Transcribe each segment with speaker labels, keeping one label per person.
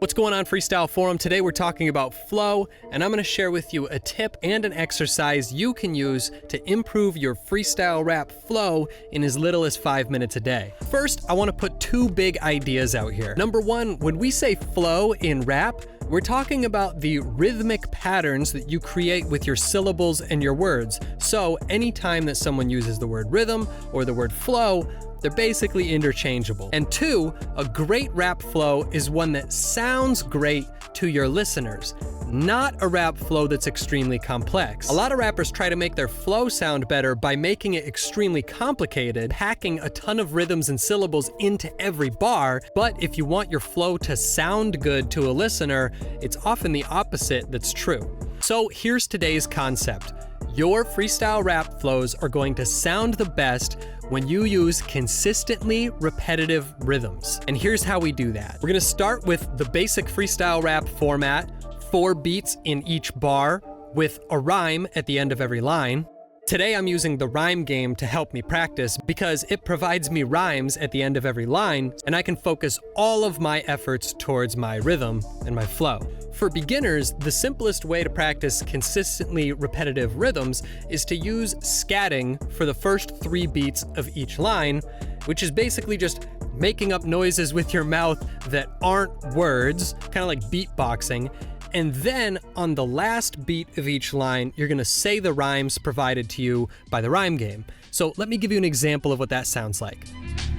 Speaker 1: What's going on, Freestyle Forum? Today we're talking about flow, and I'm going to share with you a tip and an exercise you can use to improve your freestyle rap flow in as little as 5 minutes a day. First, I want to put two big ideas out here. Number one, when we say flow in rap, we're talking about the rhythmic patterns that you create with your syllables and your words. So anytime that someone uses the word rhythm or the word flow, they're basically interchangeable. And two, a great rap flow is one that sounds great to your listeners, not a rap flow that's extremely complex. A lot of rappers try to make their flow sound better by making it extremely complicated, packing a ton of rhythms and syllables into every bar. But if you want your flow to sound good to a listener, it's often the opposite that's true. So here's today's concept. Your freestyle rap flows are going to sound the best when you use consistently repetitive rhythms. And here's how we do that. We're gonna start with the basic freestyle rap format, 4 beats in each bar with a rhyme at the end of every line. Today I'm using the rhyme game to help me practice because it provides me rhymes at the end of every line, and I can focus all of my efforts towards my rhythm and my flow. For beginners, the simplest way to practice consistently repetitive rhythms is to use scatting for the first 3 beats of each line, which is basically just making up noises with your mouth that aren't words, kind of like beatboxing. And then on the last beat of each line, you're gonna say the rhymes provided to you by the rhyme game. So let me give you an example of what that sounds like.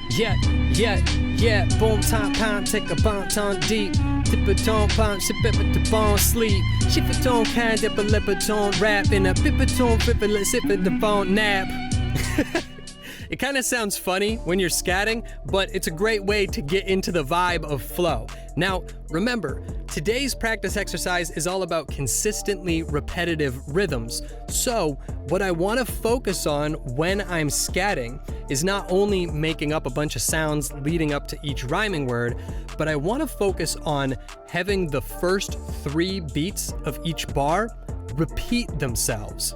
Speaker 1: Yeah, boom, time, pine, take a bon ton deep. Tip a ton, pine, sip it with the bone sleep. Ship a ton, can, dip a lip a ton, rap in a pip a ton, flip a sip it the bone nap. It kind of sounds funny when you're scatting, but it's a great way to get into the vibe of flow. Now, remember, today's practice exercise is all about consistently repetitive rhythms. So, what I want to focus on when I'm scatting is not only making up a bunch of sounds leading up to each rhyming word, but I want to focus on having the first 3 beats of each bar repeat themselves.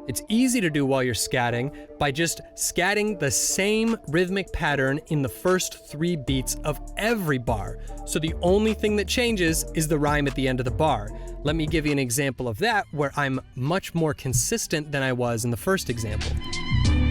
Speaker 1: It's easy to do while you're scatting by just scatting the same rhythmic pattern in the first 3 beats of every bar. So the only thing that changes is the rhyme at the end of the bar. Let me give you an example of that where I'm much more consistent than I was in the first example.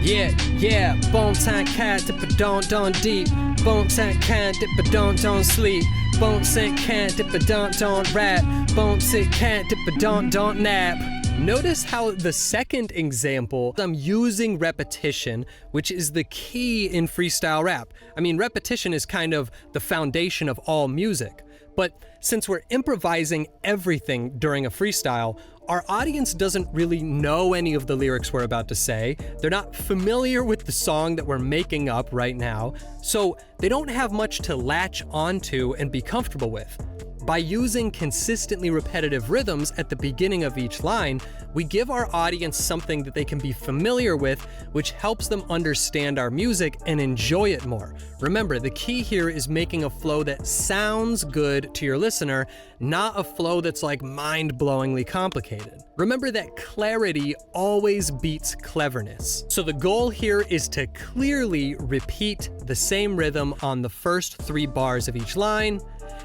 Speaker 1: Yeah, bone time cat, dip a don deep. Bone time can, dip a don sleep. Bone sick can, dip a don rap. Bone sick can, dip a don nap. Notice how the second example, I'm using repetition, which is the key in freestyle rap. I mean, repetition is kind of the foundation of all music. But since we're improvising everything during a freestyle, our audience doesn't really know any of the lyrics we're about to say. They're not familiar with the song that we're making up right now, so they don't have much to latch onto and be comfortable with. By using consistently repetitive rhythms at the beginning of each line, we give our audience something that they can be familiar with, which helps them understand our music and enjoy it more. Remember, the key here is making a flow that sounds good to your listener, not a flow that's like mind-blowingly complicated. Remember that clarity always beats cleverness. So the goal here is to clearly repeat the same rhythm on the first 3 bars of each line,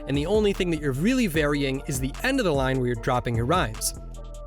Speaker 1: and the only thing that you're really varying is the end of the line where you're dropping your rhymes.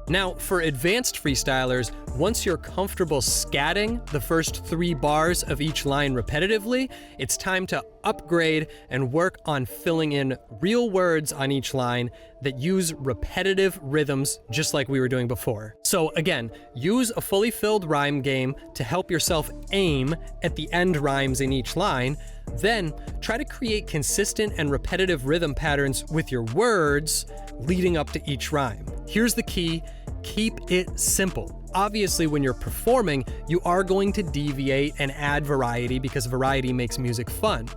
Speaker 1: Now, for advanced freestylers, once you're comfortable scatting the first 3 bars of each line repetitively, it's time to upgrade and work on filling in real words on each line that use repetitive rhythms just like we were doing before. So again, use a fully filled rhyme game to help yourself aim at the end rhymes in each line. Then try to create consistent and repetitive rhythm patterns with your words leading up to each rhyme. Here's the key: keep it simple. Obviously, when you're performing, you are going to deviate and add variety because variety makes music fun.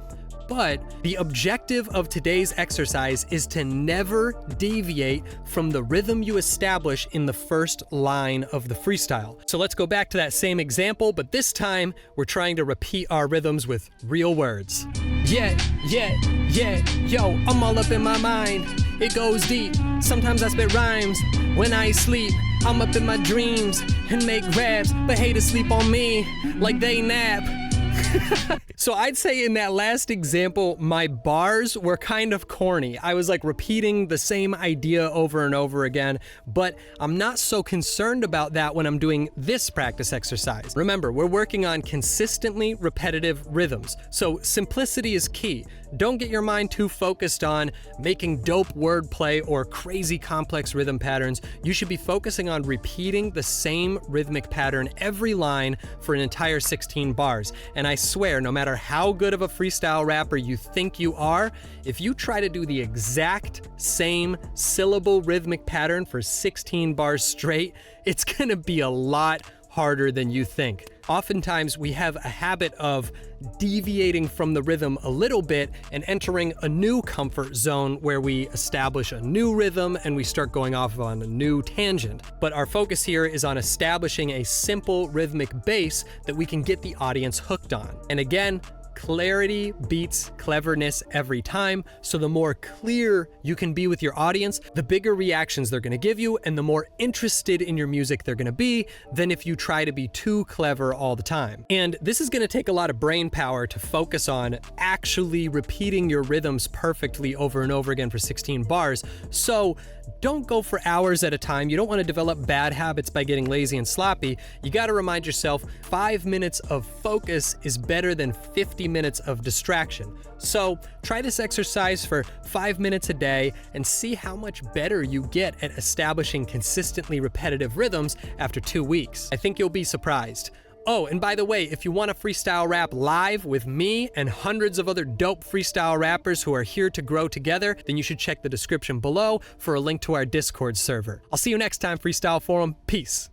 Speaker 1: But the objective of today's exercise is to never deviate from the rhythm you establish in the first line of the freestyle. So let's go back to that same example, but this time we're trying to repeat our rhythms with real words. Yeah, yo, I'm all up in my mind. It goes deep, sometimes I spit rhymes. When I sleep, I'm up in my dreams and make raps, but haters sleep on me like they nap. So I'd say in that last example, my bars were kind of corny. I was like repeating the same idea over and over again, but I'm not so concerned about that when I'm doing this practice exercise. Remember, we're working on consistently repetitive rhythms, so simplicity is key. Don't get your mind too focused on making dope wordplay or crazy complex rhythm patterns. You should be focusing on repeating the same rhythmic pattern every line for an entire 16 bars. And I swear, no matter how good of a freestyle rapper you think you are, if you try to do the exact same syllable rhythmic pattern for 16 bars straight, it's gonna be a lot harder than you think. Oftentimes, we have a habit of deviating from the rhythm a little bit and entering a new comfort zone where we establish a new rhythm and we start going off on a new tangent. But our focus here is on establishing a simple rhythmic base that we can get the audience hooked on. And again, clarity beats cleverness every time, so the more clear you can be with your audience, the bigger reactions they're gonna give you and the more interested in your music they're gonna be than if you try to be too clever all the time. And this is gonna take a lot of brain power to focus on actually repeating your rhythms perfectly over and over again for 16 bars, so don't go for hours at a time. You don't want to develop bad habits by getting lazy and sloppy. You got to remind yourself 5 minutes of focus is better than 50 minutes of distraction. So try this exercise for 5 minutes a day and see how much better you get at establishing consistently repetitive rhythms after 2 weeks. I think you'll be surprised. Oh, and by the way, if you want to freestyle rap live with me and hundreds of other dope freestyle rappers who are here to grow together, then you should check the description below for a link to our Discord server. I'll see you next time, Freestyle Forum. Peace.